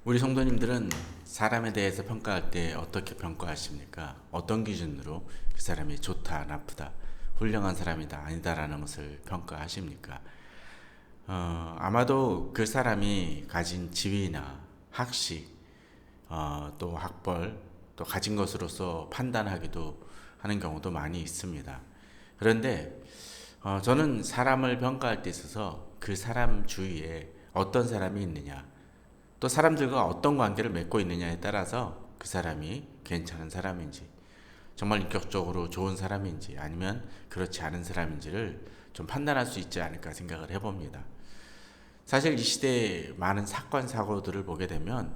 우리 성도님들은 사람에 대해서 평가할 때 어떻게 평가하십니까? 어떤 기준으로 그 사람이 좋다, 나쁘다, 훌륭한 사람이다, 아니다라는 것을 평가하십니까? 아마도 그 사람이 가진 지위나 학식, 또 학벌, 또 가진 것으로서 판단하기도 하는 경우도 많이 있습니다. 그런데 저는 사람을 평가할 때 있어서 그 사람 주위에 어떤 사람이 있느냐, 또 사람들과 어떤 관계를 맺고 있느냐에 따라서 그 사람이 괜찮은 사람인지, 정말 인격적으로 좋은 사람인지 아니면 그렇지 않은 사람인지를 좀 판단할 수 있지 않을까 생각을 해봅니다. 사실 이 시대의 많은 사건 사고들을 보게 되면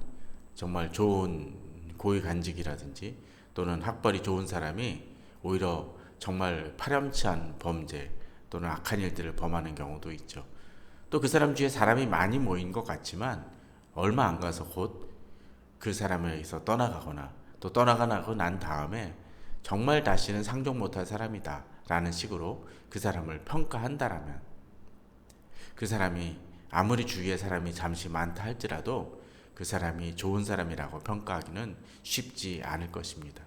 정말 좋은 고위 간직이라든지 또는 학벌이 좋은 사람이 오히려 정말 파렴치한 범죄 또는 악한 일들을 범하는 경우도 있죠. 또 그 사람 주위에 사람이 많이 모인 것 같지만 얼마 안 가서 곧 그 사람에게서 떠나가거나 또 떠나가고 난 다음에 정말 다시는 상종 못할 사람이다 라는 식으로 그 사람을 평가한다라면, 그 사람이 아무리 주위에 사람이 잠시 많다 할지라도 그 사람이 좋은 사람이라고 평가하기는 쉽지 않을 것입니다.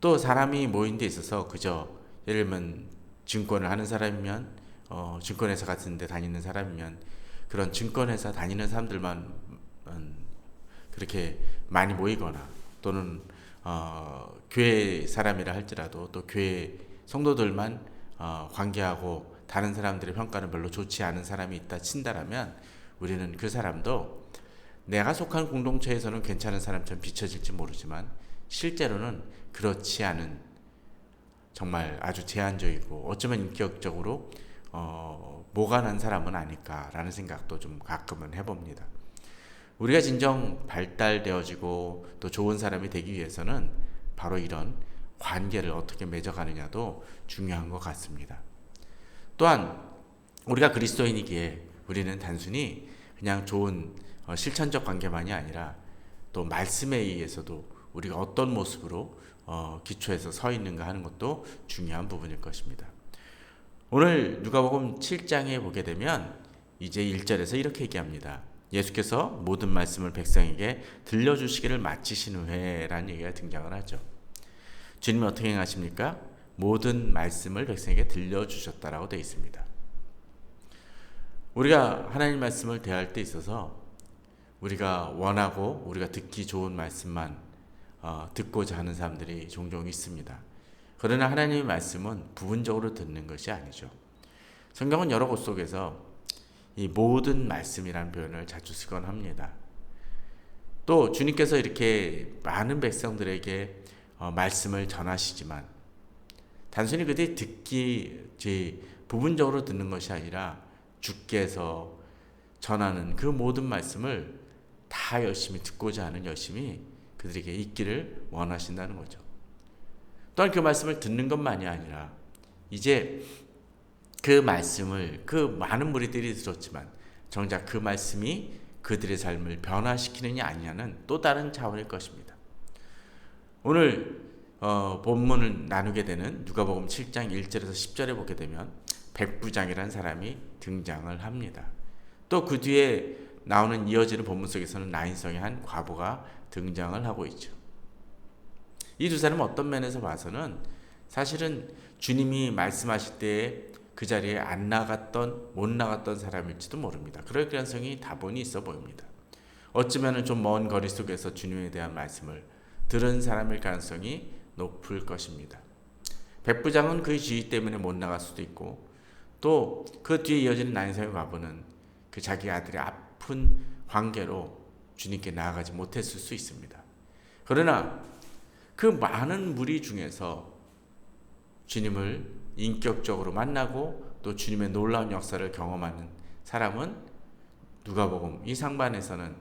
또 사람이 모인 데 있어서 그저 예를 들면 증권을 하는 사람이면 증권회사 같은 데 다니는 사람이면 그런 증권회사 다니는 사람들만 그렇게 많이 모이거나 또는 교회 사람이라 할지라도 또 교회 성도들만 관계하고 다른 사람들의 평가는 별로 좋지 않은 사람이 있다 친다라면 우리는 그 사람도 내가 속한 공동체에서는 괜찮은 사람처럼 비춰질지 모르지만 실제로는 그렇지 않은 정말 아주 제한적이고 어쩌면 인격적으로 모관한 사람은 아닐까라는 생각도 좀 가끔은 해봅니다. 우리가 진정 발달되어지고 또 좋은 사람이 되기 위해서는 바로 이런 관계를 어떻게 맺어가느냐도 중요한 것 같습니다. 또한 우리가 그리스도인이기에 우리는 단순히 그냥 좋은 실천적 관계만이 아니라 또 말씀에 의해서도 우리가 어떤 모습으로 기초에서 서 있는가 하는 것도 중요한 부분일 것입니다. 오늘 누가복음 7장에 보게 되면 이제 1절에서 이렇게 얘기합니다. 예수께서 모든 말씀을 백성에게 들려주시기를 마치신 후에라는 얘기가 등장을 하죠. 주님이 어떻게 행하십니까? 모든 말씀을 백성에게 들려주셨다라고 되어 있습니다. 우리가 하나님 말씀을 대할 때 있어서 우리가 원하고 우리가 듣기 좋은 말씀만 듣고자 하는 사람들이 종종 있습니다. 그러나 하나님의 말씀은 부분적으로 듣는 것이 아니죠. 성경은 여러 곳 속에서 이 모든 말씀이라는 표현을 자주 쓰곤 합니다. 또 주님께서 이렇게 많은 백성들에게 말씀을 전하시지만 단순히 그들이 듣기 부분적으로 듣는 것이 아니라 주께서 전하는 그 모든 말씀을 다 열심히 듣고자 하는 열심이 그들에게 있기를 원하신다는 거죠. 또한 그 말씀을 듣는 것만이 아니라 이제 그 말씀을 그 많은 무리들이 들었지만 정작 그 말씀이 그들의 삶을 변화시키느냐 아니냐는 또 다른 차원일 것입니다. 오늘 본문을 나누게 되는 누가복음 7장 1절에서 10절에 보게 되면 백부장이라는 사람이 등장을 합니다. 또 그 뒤에 나오는 이어지는 본문 속에서는 나인성의 한 과부가 등장을 하고 있죠. 이 두 사람은 어떤 면에서 봐서는 사실은 주님이 말씀하실 때에 그 자리에 안 나갔던 못 나갔던 사람일지도 모릅니다. 그럴 가능성이 다분히 있어 보입니다. 어쩌면 좀 먼 거리 속에서 주님에 대한 말씀을 들은 사람일 가능성이 높을 것입니다. 백부장은 그 지위 때문에 못 나갈 수도 있고 또 그 뒤에 이어지는 나인성의 과부는 그 자기 아들의 아픈 관계로 주님께 나아가지 못했을 수 있습니다. 그러나 그 많은 무리 중에서 주님을 인격적으로 만나고 또 주님의 놀라운 역사를 경험하는 사람은 누가복음 이 상반에서는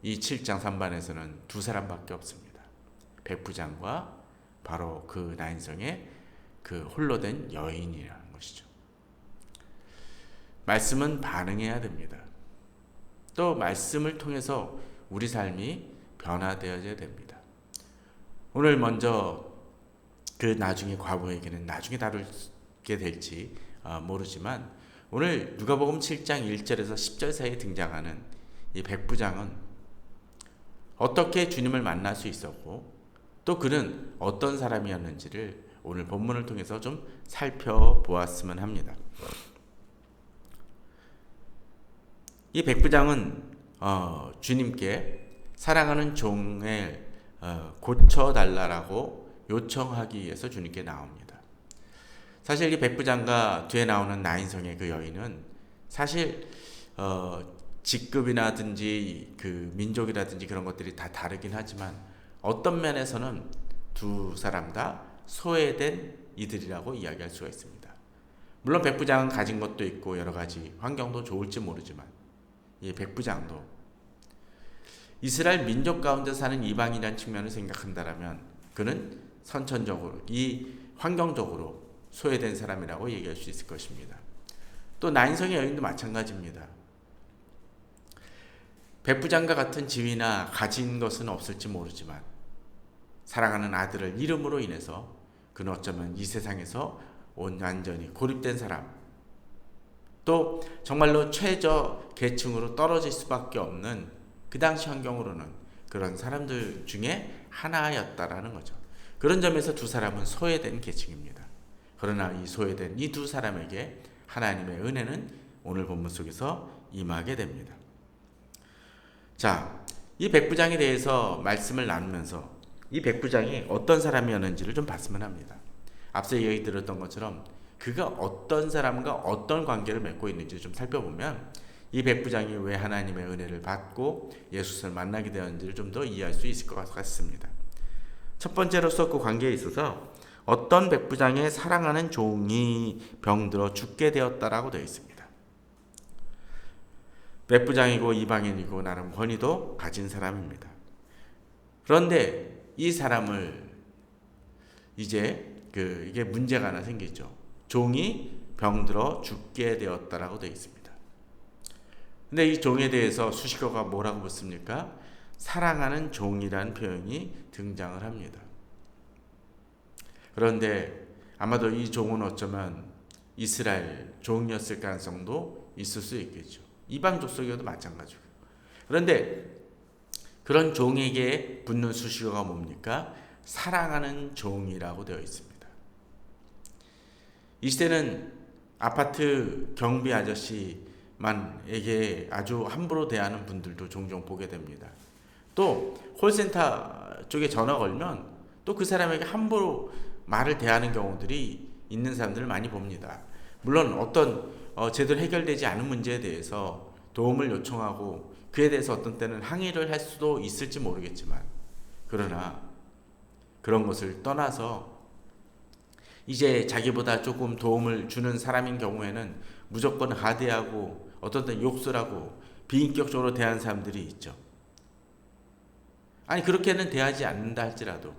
이 7장 3반에서는 두 사람밖에 없습니다. 백부장과 바로 그 나인성의 그 홀로 된 여인이라는 것이죠. 말씀은 반응해야 됩니다. 또 말씀을 통해서 우리 삶이 변화되어야 됩니다. 오늘 먼저 그 나중에 과부에게는 나중에 다루게 될지 모르지만 오늘 누가복음 7장 1절에서 10절 사이에 등장하는 이 백부장은 어떻게 주님을 만날 수 있었고 또 그는 어떤 사람이었는지를 오늘 본문을 통해서 좀 살펴보았으면 합니다. 이 백부장은 주님께 사랑하는 종을 고쳐달라고 요청하기 위해서 주님께 나옵니다. 사실 이 백부장과 뒤에 나오는 나인성의 그 여인은 사실 직급이라든지 그 민족이라든지 그런 것들이 다 다르긴 하지만 어떤 면에서는 두 사람 다 소외된 이들이라고 이야기할 수가 있습니다. 물론 백부장은 가진 것도 있고 여러 가지 환경도 좋을지 모르지만 이 백부장도 이스라엘 민족 가운데 사는 이방인이라는 측면을 생각한다면 그는 선천적으로 이 환경적으로 소외된 사람이라고 얘기할 수 있을 것입니다. 또 나인성의 여인도 마찬가지입니다. 백부장과 같은 지위나 가진 것은 없을지 모르지만 사랑하는 아들을 잃음으로 인해서 그는 어쩌면 이 세상에서 완전히 고립된 사람, 또 정말로 최저 계층으로 떨어질 수밖에 없는 그 당시 환경으로는 그런 사람들 중에 하나였다라는 거죠. 그런 점에서 두 사람은 소외된 계층입니다. 그러나 이 소외된 이 두 사람에게 하나님의 은혜는 오늘 본문 속에서 임하게 됩니다. 자, 이 백부장에 대해서 말씀을 나누면서 이 백부장이 어떤 사람이었는지를 좀 봤으면 합니다. 앞서 얘기 들었던 것처럼 그가 어떤 사람과 어떤 관계를 맺고 있는지 좀 살펴보면 이 백부장이 왜 하나님의 은혜를 받고 예수를 만나게 되었는지를 좀 더 이해할 수 있을 것 같습니다. 첫 번째로서 그 관계에 있어서 어떤 백부장의 사랑하는 종이 병들어 죽게 되었다라고 되어 있습니다. 백부장이고 이방인이고 나름 권위도 가진 사람입니다. 그런데 이 사람을 이제 이게 문제가 하나 생기죠. 종이 병들어 죽게 되었다라고 되어 있습니다. 근데 이 종에 대해서 수식어가 뭐라고 붙습니까? 사랑하는 종이라는 표현이 등장을 합니다. 그런데 아마도 이 종은 어쩌면 이스라엘 종이었을 가능성도 있을 수 있겠죠. 이방 족속이어도 마찬가지고. 그런데 그런 종에게 붙는 수식어가 뭡니까? 사랑하는 종이라고 되어 있습니다. 이 시대는 아파트 경비 아저씨만에게 아주 함부로 대하는 분들도 종종 보게 됩니다. 또 콜센터 쪽에 전화 걸면 또 그 사람에게 함부로 말을 대하는 경우들이 있는 사람들을 많이 봅니다. 물론 어떤 제대로 해결되지 않은 문제에 대해서 도움을 요청하고 그에 대해서 어떤 때는 항의를 할 수도 있을지 모르겠지만 그러나 그런 것을 떠나서 이제 자기보다 조금 도움을 주는 사람인 경우에는 무조건 하대하고 어떤 때는 욕설 하고 비인격적으로 대하는 사람들이 있죠. 아니 그렇게는 대하지 않는다 할지라도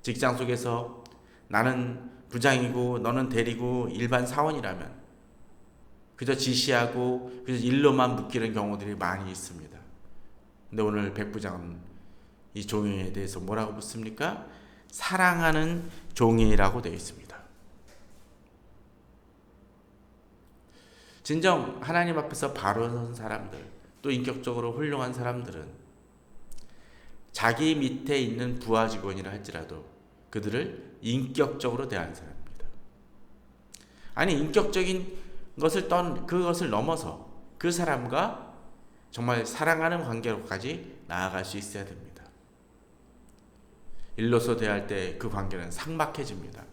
직장 속에서 나는 부장이고 너는 대리고 일반 사원이라면 그저 지시하고 그저 일로만 묶이는 경우들이 많이 있습니다. 근데 오늘 백부장은 이 종에 대해서 뭐라고 묻습니까? 사랑하는 종이라고 되어 있습니다. 진정 하나님 앞에서 바로 선 사람들, 또 인격적으로 훌륭한 사람들은 자기 밑에 있는 부하 직원이라 할지라도 그들을 인격적으로 대하는 사람입니다. 아니 인격적인 그것을 넘어서 그 사람과 정말 사랑하는 관계로까지 나아갈 수 있어야 됩니다. 일로서 대할 때 그 관계는 삭막해집니다.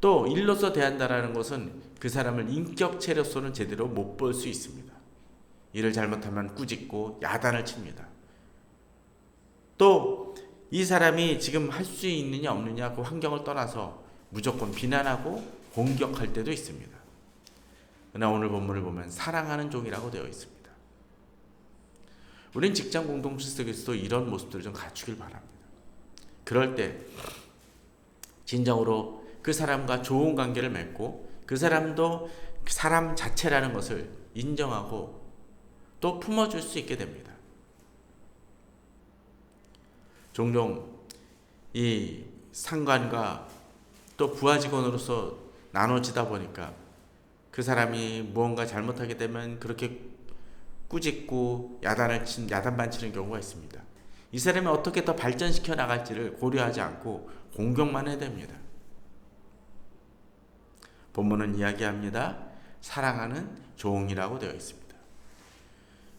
또 일로서 대한다라는 것은 그 사람을 인격체로서는 제대로 못 볼 수 있습니다. 일을 잘못하면 꾸짖고 야단을 칩니다. 또 이 사람이 지금 할 수 있느냐 없느냐 그 환경을 떠나서 무조건 비난하고 공격할 때도 있습니다. 그러나 오늘 본문을 보면 사랑하는 종이라고 되어 있습니다. 우린 직장 공동체 속에서도 이런 모습들을 좀 갖추길 바랍니다. 그럴 때 진정으로 그 사람과 좋은 관계를 맺고 그 사람도 사람 자체라는 것을 인정하고 또 품어줄 수 있게 됩니다. 종종 이 상관과 또 부하 직원으로서 나눠지다 보니까 그 사람이 무언가 잘못하게 되면 그렇게 꾸짖고 야단만 치는 경우가 있습니다. 이 사람이 어떻게 더 발전시켜 나갈지를 고려하지 않고 공격만 해댑니다. 본문은 이야기합니다. 사랑하는 종이라고 되어 있습니다.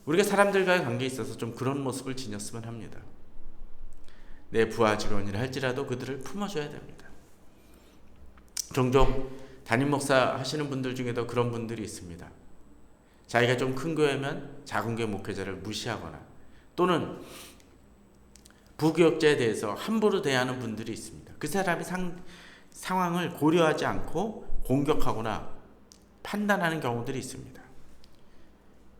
우리가 사람들과의 관계에 있어서 좀 그런 모습을 지녔으면 합니다. 내 부하 직원이라 할지라도 그들을 품어줘야 됩니다. 종종 담임 목사 하시는 분들 중에도 그런 분들이 있습니다. 자기가 좀 큰 교회면 작은 교회 목회자를 무시하거나 또는 부교역자에 대해서 함부로 대하는 분들이 있습니다. 그 사람이 상황을 고려하지 않고 공격하거나 판단하는 경우들이 있습니다.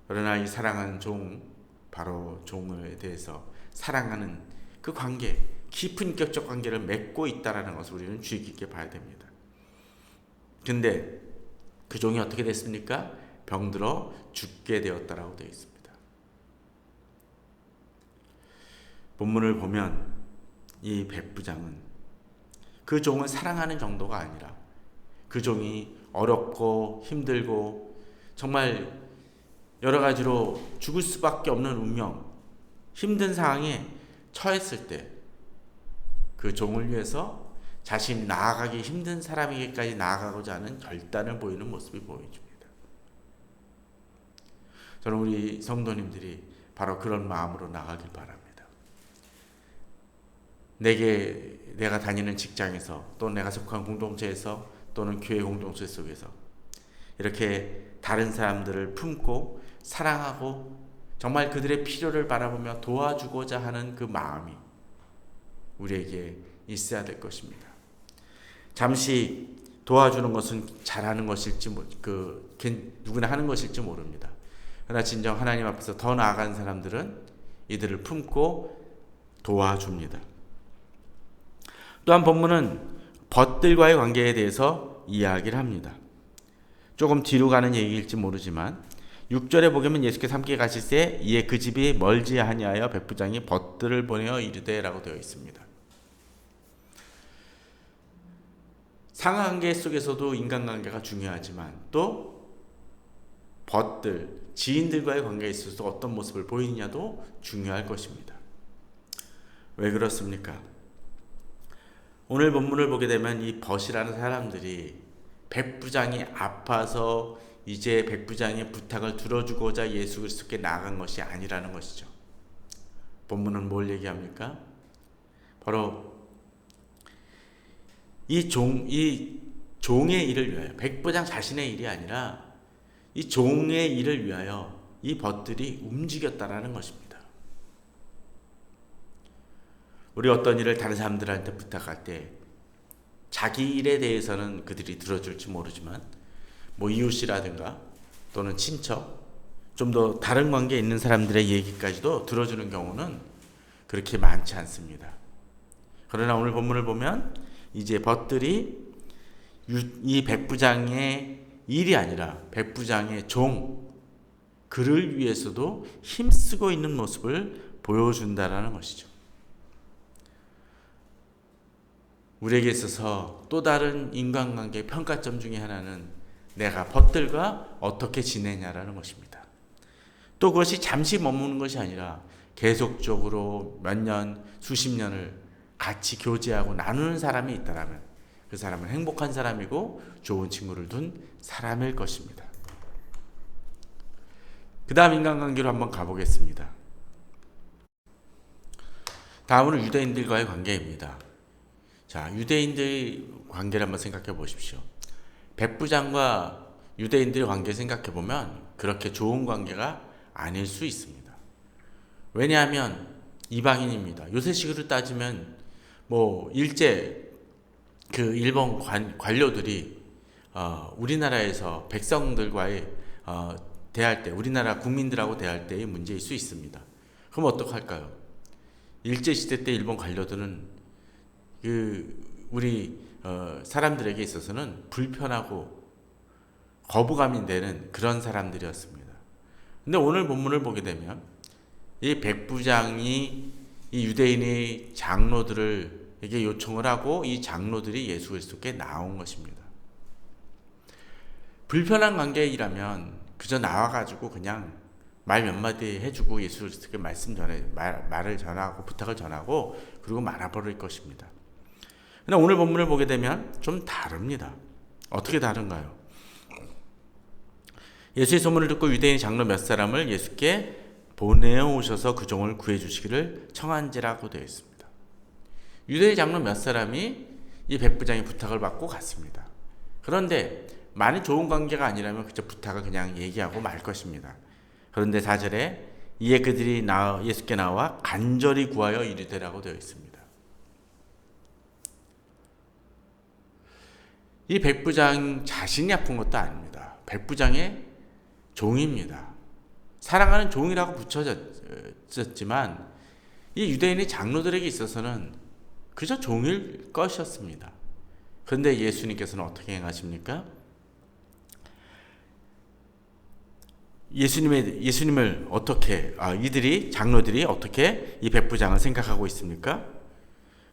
그러나 이 사랑하는 종, 바로 종에 대해서 사랑하는 그 관계, 깊은 인격적 관계를 맺고 있다는 것을 우리는 주의 깊게 봐야 됩니다. 근데 그 종이 어떻게 됐습니까? 병들어 죽게 되었다라고 되어 있습니다. 본문을 보면 이 백부장은 그 종을 사랑하는 정도가 아니라 그 종이 어렵고 힘들고 정말 여러 가지로 죽을 수밖에 없는 운명, 힘든 상황에 처했을 때 그 종을 위해서 자신이 나아가기 힘든 사람에게까지 나아가고자 하는 결단을 보이는 모습이 보여줍니다. 저는 우리 성도님들이 바로 그런 마음으로 나가길 바랍니다. 내가 다니는 직장에서 또 내가 속한 공동체에서 또는 교회 공동체 속에서 이렇게 다른 사람들을 품고 사랑하고 정말 그들의 필요를 바라보며 도와주고자 하는 그 마음이 우리에게 있어야 될 것입니다. 잠시 도와주는 것은 잘하는 것일지 누구나 하는 것일지 모릅니다. 그러나 진정 하나님 앞에서 더 나아간 사람들은 이들을 품고 도와줍니다. 또한 본문은 벗들과의 관계에 대해서 이야기를 합니다. 조금 뒤로 가는 얘기일지 모르지만 6절에 보면 예수께서 함께 가실새 이에 그 집이 멀지 아니하여 백부장이 벗들을 보내어 이르되 라고 되어 있습니다. 상하관계 속에서도 인간관계가 중요하지만 또 벗들, 지인들과의 관계에 있어서 어떤 모습을 보이느냐도 중요할 것입니다. 왜 그렇습니까? 오늘 본문을 보게 되면 이 벗이라는 사람들이 백부장이 아파서 이제 백부장의 부탁을 들어주고자 예수 그리스도께 나아간 것이 아니라는 것이죠. 본문은 뭘 얘기합니까? 바로 이 종의 일을 위하여, 백부장 자신의 일이 아니라 이 종의 일을 위하여 이 벗들이 움직였다라는 것입니다. 우리 어떤 일을 다른 사람들한테 부탁할 때 자기 일에 대해서는 그들이 들어줄지 모르지만 이웃이라든가 또는 친척, 좀 더 다른 관계에 있는 사람들의 얘기까지도 들어주는 경우는 그렇게 많지 않습니다. 그러나 오늘 본문을 보면 이제 벗들이 이 백부장의 일이 아니라 백부장의 종, 그를 위해서도 힘쓰고 있는 모습을 보여준다라는 것이죠. 우리에게 있어서 또 다른 인간관계 평가점 중에 하나는 내가 벗들과 어떻게 지내냐라는 것입니다. 또 그것이 잠시 머무는 것이 아니라 계속적으로 몇 년, 수십 년을 같이 교제하고 나누는 사람이 있다면 그 사람은 행복한 사람이고 좋은 친구를 둔 사람일 것입니다. 그 다음 인간관계로 한번 가보겠습니다. 다음은 유대인들과의 관계입니다. 자, 유대인들 관계를 한번 생각해 보십시오. 백부장과 유대인들의 관계 생각해 보면 그렇게 좋은 관계가 아닐 수 있습니다. 왜냐하면 이방인입니다. 요새식으로 따지면 일제 일본 관료들이 우리나라에서 백성들과의 대할 때, 우리나라 국민들하고 대할 때의 문제일 수 있습니다. 그럼 어떡할까요? 일제 시대 때 일본 관료들은 우리 사람들에게 있어서는 불편하고 거부감이 되는 그런 사람들이었습니다. 근데 오늘 본문을 보게 되면 이 백부장이 이 유대인의 장로들에게 요청을 하고 이 장로들이 예수 그리스도께 나온 것입니다. 불편한 관계이라면 그저 나와가지고 그냥 말 몇 마디 해주고 예수 그리스도께 말을 전하고 부탁을 전하고 그리고 말아버릴 것입니다. 그러나 오늘 본문을 보게 되면 좀 다릅니다. 어떻게 다른가요? 예수의 소문을 듣고 유대인 장로 몇 사람을 예수께 보내오셔서 그 종을 구해주시기를 청한지라고 되어 있습니다. 유대인 장로 몇 사람이 이 백부장의 부탁을 받고 갔습니다. 그런데 많이 좋은 관계가 아니라면 그저 부탁을 그냥 얘기하고 말 것입니다. 그런데 4절에 이에 그들이 예수께 나와 간절히 구하여 이르되라고 되어 있습니다. 이 백부장 자신이 아픈 것도 아닙니다. 백부장의 종입니다. 사랑하는 종이라고 붙여졌지만 이 유대인의 장로들에게 있어서는 그저 종일 것이었습니다. 그런데 예수님께서는 어떻게 행하십니까? 예수님을 어떻게 장로들이 어떻게 이 백부장을 생각하고 있습니까?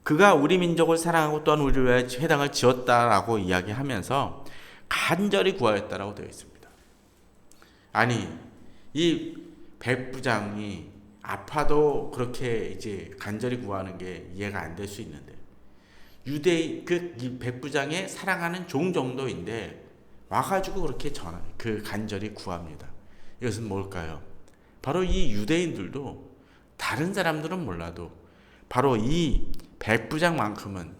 그가 우리 민족을 사랑하고 또한 우리를 위하여 회당을 지었다라고 이야기하면서 간절히 구하였다라고 되어 있습니다. 아니, 이 백부장이 아파도 그렇게 이제 간절히 구하는 게 이해가 안 될 수 있는데, 이 백부장의 사랑하는 종 정도인데 와가지고 그렇게 간절히 구합니다. 이것은 뭘까요? 바로 이 유대인들도 다른 사람들은 몰라도 바로 이 백부장만큼은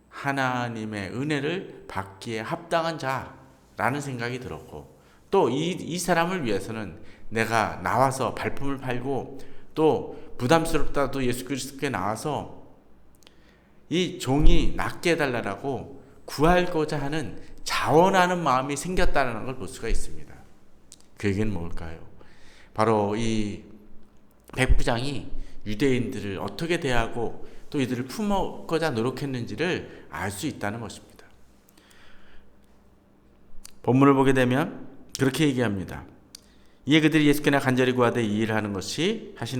하나님의 은혜를 받기에 합당한 자라는 생각이 들었고, 또 이 사람을 위해서는 내가 나와서 발품을 팔고 또 부담스럽다도 예수 그리스도께 나와서 이 종이 낫게 해달라고 구하고자 하는 자원하는 마음이 생겼다는 걸 볼 수가 있습니다. 그 얘기는 뭘까요? 바로 이 백부장이 유대인들을 어떻게 대하고 또 이들을 품고자 노력했는지를 알 수 있다는 것입니다. 본문을 보게 되면 그렇게 얘기합니다. 이에 그들이 예수께나 간절히 구하되 이 일을 하시는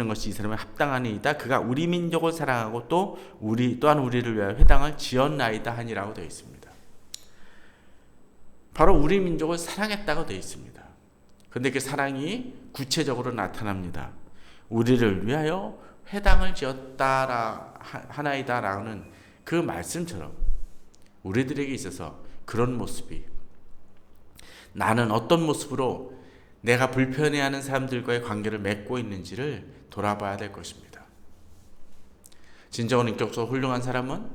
것이 이 사람의 합당하니이다. 그가 우리 민족을 사랑하고 또한 우리를 위하여 회당을 지었나이다 하니라고 되어 있습니다. 바로 우리 민족을 사랑했다고 되어 있습니다. 그런데 그 사랑이 구체적으로 나타납니다. 우리를 위하여 회당을 지었다 하나이다라는 그 말씀처럼 우리들에게 있어서 그런 모습이, 나는 어떤 모습으로 내가 불편해하는 사람들과의 관계를 맺고 있는지를 돌아봐야 될 것입니다. 진정한 인격적으로 훌륭한 사람은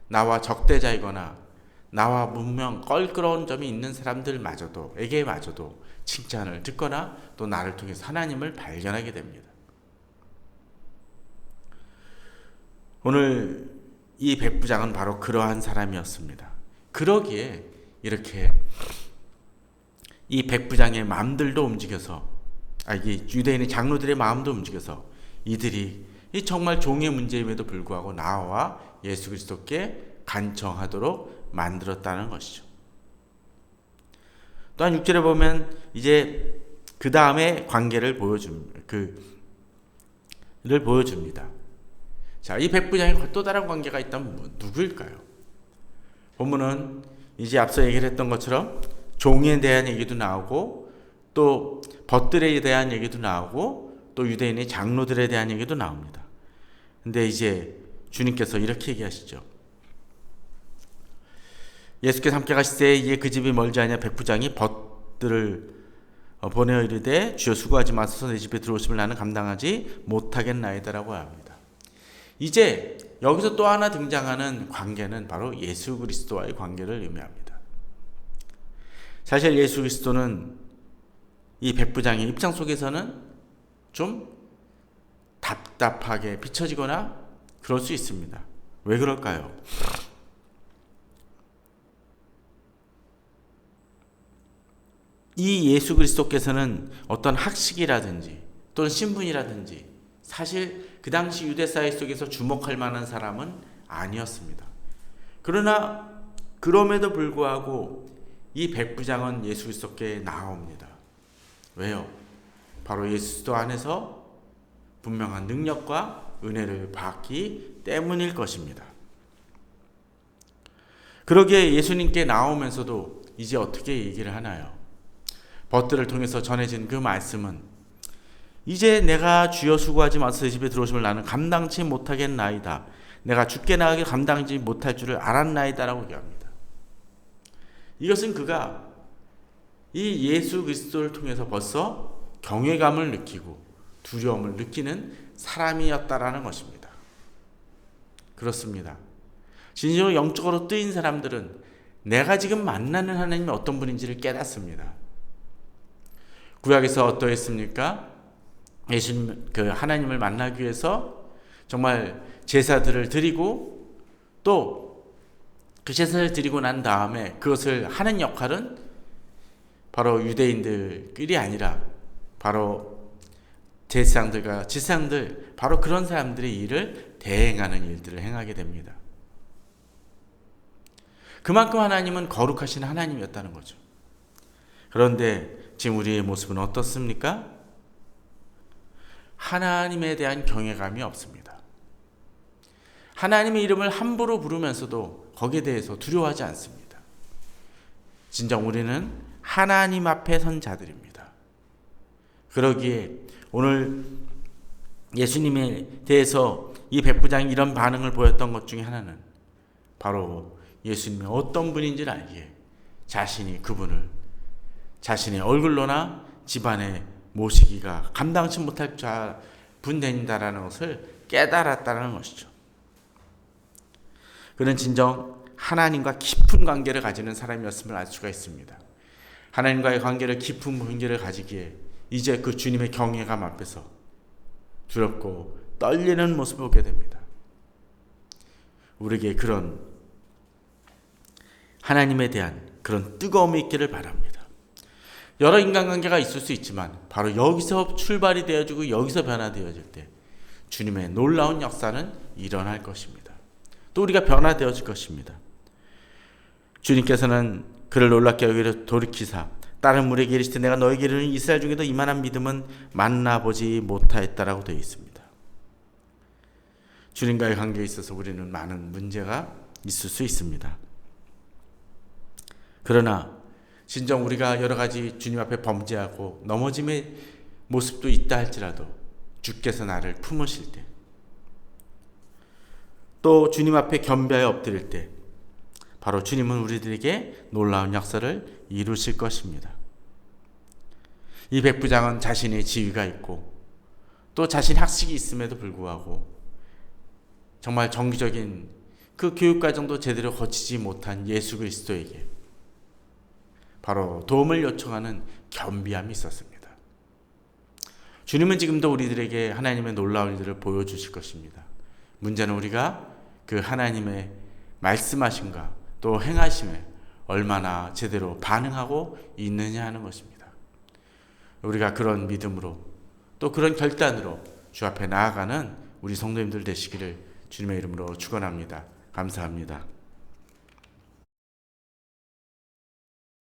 나와 적대자이거나 나와 분명 껄끄러운 점이 있는 사람들에게마저도 칭찬을 듣거나 또 나를 통해서 하나님을 발견하게 됩니다. 오늘 이 백부장은 바로 그러한 사람이었습니다. 그러기에 이렇게 이 백부장의 마음들도 움직여서, 이 유대인의 장로들의 마음도 움직여서 이들이 정말 종의 문제임에도 불구하고 나와 예수 그리스도께 간청하도록 만들었다는 것이죠. 또한 6절에 보면 이제 그 다음에 관계를 보여줍니다. 자, 이 백부장이 또 다른 관계가 있다면 누구일까요? 본문은 이제 앞서 얘기를 했던 것처럼 종에 대한 얘기도 나오고 또 벗들에 대한 얘기도 나오고 또 유대인의 장로들에 대한 얘기도 나옵니다. 근데 이제 주님께서 이렇게 얘기하시죠. 예수께서 함께 가실 때에 이에 그 집이 멀지 않냐 백부장이 벗들을 보내어 이르되 주여 수고하지 마소서 내 집에 들어오심을 나는 감당하지 못하겠나이다라고 합니다. 이제 여기서 또 하나 등장하는 관계는 바로 예수 그리스도와의 관계를 의미합니다. 사실 예수 그리스도는 이 백부장의 입장 속에서는 좀 답답하게 비춰지거나 그럴 수 있습니다. 왜 그럴까요? 이 예수 그리스도께서는 어떤 학식이라든지 또는 신분이라든지 사실 그 당시 유대 사회 속에서 주목할 만한 사람은 아니었습니다. 그러나 그럼에도 불구하고 이 백부장은 예수 그리스도께 나아옵니다. 왜요? 바로 예수 그리스도 안에서 분명한 능력과 은혜를 받기 때문일 것입니다. 그러기에 예수님께 나오면서도 이제 어떻게 얘기를 하나요? 벗들을 통해서 전해진 그 말씀은 이제 내가 주여 수고하지 마소서 내 집에 들어오심을 나는 감당치 못하겠나이다. 내가 죽게 나가게 감당하지 못할 줄을 알았나이다라고 얘기합니다. 이것은 그가 이 예수 그리스도를 통해서 벌써 경외감을 느끼고 두려움을 느끼는 사람이었다라는 것입니다. 그렇습니다. 진정으로 영적으로 뜨인 사람들은 내가 지금 만나는 하나님이 어떤 분인지를 깨닫습니다. 구약에서 어떠했습니까? 예수님, 하나님을 만나기 위해서 정말 제사들을 드리고 또 그 제사를 드리고 난 다음에 그것을 하는 역할은 바로 유대인들끼리 아니라 바로 제사장들과 지상들, 바로 그런 사람들의 일을 대행하는 일들을 행하게 됩니다. 그만큼 하나님은 거룩하신 하나님이었다는 거죠. 그런데 지금 우리의 모습은 어떻습니까? 하나님에 대한 경외감이 없습니다. 하나님의 이름을 함부로 부르면서도 거기에 대해서 두려워하지 않습니다. 진정 우리는 하나님 앞에 선 자들입니다. 그러기에 오늘 예수님에 대해서 이 백부장이 이런 반응을 보였던 것 중에 하나는 바로 예수님이 어떤 분인지를 알기에 자신이 그분을 자신의 얼굴로나 집안에 모시기가 감당치 못할 분 된다라는 것을 깨달았다는 것이죠. 그는 진정 하나님과 깊은 관계를 가지는 사람이었음을 알 수가 있습니다. 하나님과의 관계를 깊은 관계를 가지기에 이제 그 주님의 경외감 앞에서 두렵고 떨리는 모습을 보게 됩니다. 우리에게 그런 하나님에 대한 그런 뜨거움이 있기를 바랍니다. 여러 인간관계가 있을 수 있지만 바로 여기서 출발이 되어지고 여기서 변화되어질 때 주님의 놀라운 역사는 일어날 것입니다. 또 우리가 변화되어질 것입니다. 주님께서는 그를 놀랍게 여기로 돌이키사 다른 무리에게 이르시되 내가 너에게 이르는 이스라엘 중에도 이만한 믿음은 만나보지 못하였다라고 되어 있습니다. 주님과의 관계에 있어서 우리는 많은 문제가 있을 수 있습니다. 그러나 진정 우리가 여러 가지 주님 앞에 범죄하고 넘어짐의 모습도 있다 할지라도 주께서 나를 품으실 때, 또 주님 앞에 겸비하여 엎드릴 때 바로 주님은 우리들에게 놀라운 역사를 이루실 것입니다. 이 백부장은 자신의 지위가 있고 또 자신의 학식이 있음에도 불구하고 정말 정기적인 그 교육과정도 제대로 거치지 못한 예수 그리스도에게 바로 도움을 요청하는 겸비함이 있었습니다. 주님은 지금도 우리들에게 하나님의 놀라운 일들을 보여주실 것입니다. 문제는 우리가 그 하나님의 말씀하심과 또 행하심에 얼마나 제대로 반응하고 있느냐 하는 것입니다. 우리가 그런 믿음으로 또 그런 결단으로 주 앞에 나아가는 우리 성도님들 되시기를 주님의 이름으로 축원합니다. 감사합니다.